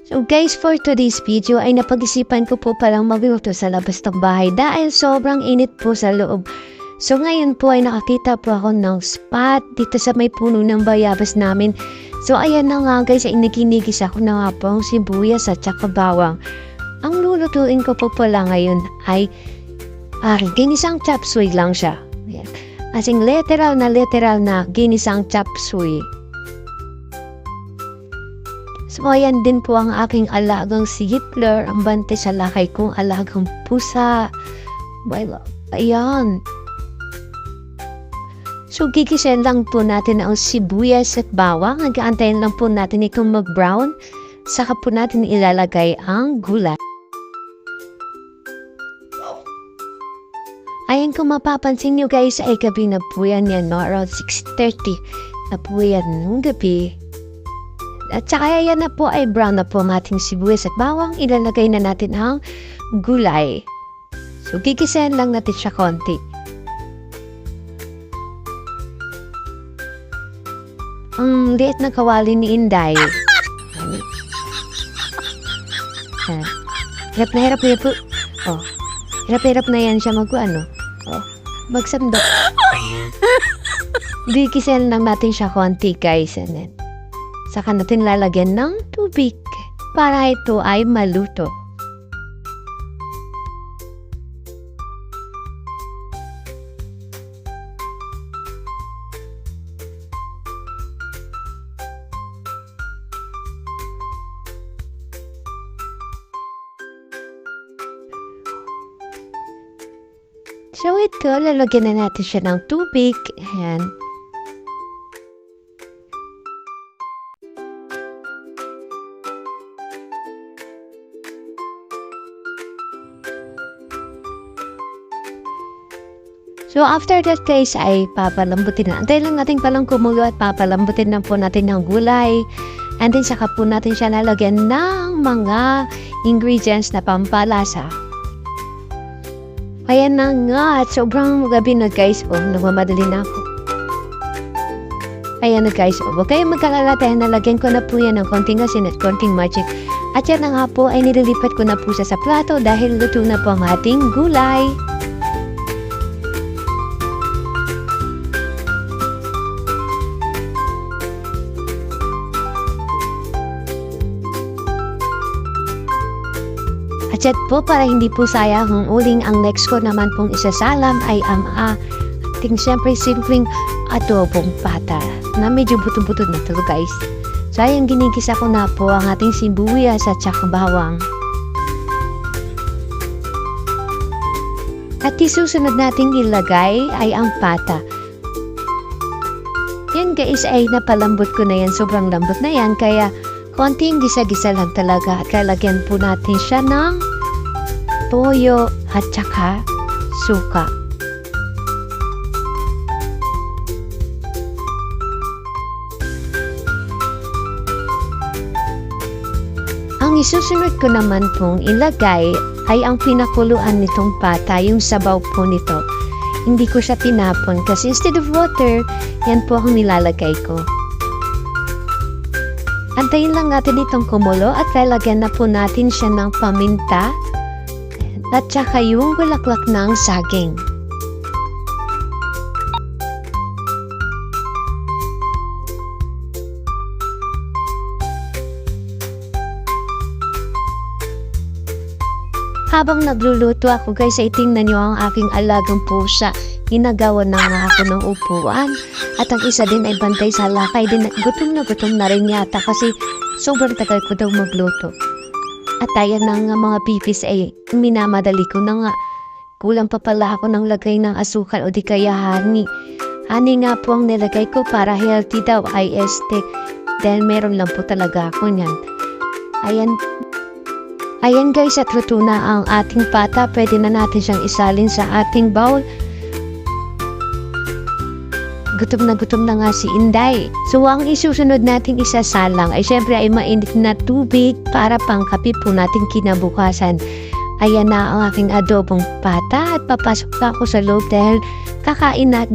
So guys, for today's video ay napag-isipan ko po palang magluto sa labas ng bahay dahil sobrang init po sa loob. So ngayon po ay nakakita po ako ng spot dito sa may puno ng bayabas namin. So ayan na nga guys, ay naginigis ako na nga po ang sibuyas at saka bawang. Ang lulutuin ko po pala ngayon ay ginisang chop suey lang siya. Ayan. Asing literal na ginisang chop suey. So ayan din po ang aking alagang si Hitler, ang bante sa lakay kong alagang pusa. Well, ayan. So gigisin lang po natin ang sibuyas at bawang. Nag-aantayin lang po natin itong mag-brown. Saka po natin ilalagay ang gulay. Ayan, kung mapapansin nyo guys, ay gabi na po yan, no? Around 6:30 na po yan ng gabi. At saka yan na po ay brown na po ang ating sibuyas at bawang. Ilalagay na natin ang gulay. So gigisahan lang natin siya konti. Ang liit na kawali ni Inday. Hirap na yan po. Oh, hirap na yan siya magsandok. Gigisahan lang natin siya konti guys. And then, saka natin lalagyan ng tubig para ito ay maluto. So ito, lalagyan na natin siya ng tubig. Ayan. So after that guys ay papalambutin na. Antayin lang natin palang kumulo at papalambutin na po natin ng gulay. And then saka po natin siya lalagyan ng mga ingredients na pampalasa. Ayan na nga at sobrang gabi na guys. Oh, nagmamadali na ako. Ayan na guys. Oh, huwag kayong magkakalata. Nalagyan ko na po yan ng konting asin at konting magic. At yan na nga po ay nililipat ko na po siya sa plato dahil luto na po ang ating gulay. At yan po, para hindi po sayang ang uling, ang next ko naman pong isasalam ay ang ating siyempre simpleng adobong pata na medyo buto-buto na ito guys. So ayan, ginigisa ko na po ang ating sibuyas at saka bawang. At isusunod nating ilagay ay ang pata. Yan guys ay napalambot ko na yan, sobrang lambot na yan, kaya konting gisa-gisa lang talaga at lalagyan po natin siya ng toyo at saka suka. Ang isusunod ko naman pong ilagay ay ang pinakuluan nitong pata, yung sabaw po nito. Hindi ko siya tinapon kasi instead of water, yan po ang nilalagay ko. Antayin lang natin itong kumulo at lalagyan na po natin siya ng paminta at saka yung bulaklak ng saging. Habang nagluluto ako guys ay tingnan nyo ang aking alagang pusa. Ginagawa na nga ako ng upuan. At ang isa din ay bantay sa lakay din. Gutom na rin yata kasi sobrang tagal ko daw magluto. At ayan na nga mga pipis ay minamadali ko na nga. Kulang pa pala ako ng lagay ng asukal o di kaya honey. Honey nga po ang nilagay ko para healthy daw ay dahil meron lang po talaga ako niyan. Ayan guys, at luto na ang ating pata. Pwede na natin siyang isalin sa ating bowl. Gutom na nga si Inday. So ang isusunod nating isasalang ay syempre ay mainit na tubig para pangkape po natin kinabukasan. Ayan na ang aking adobong pata at papasok ako sa loob dahil kakain na at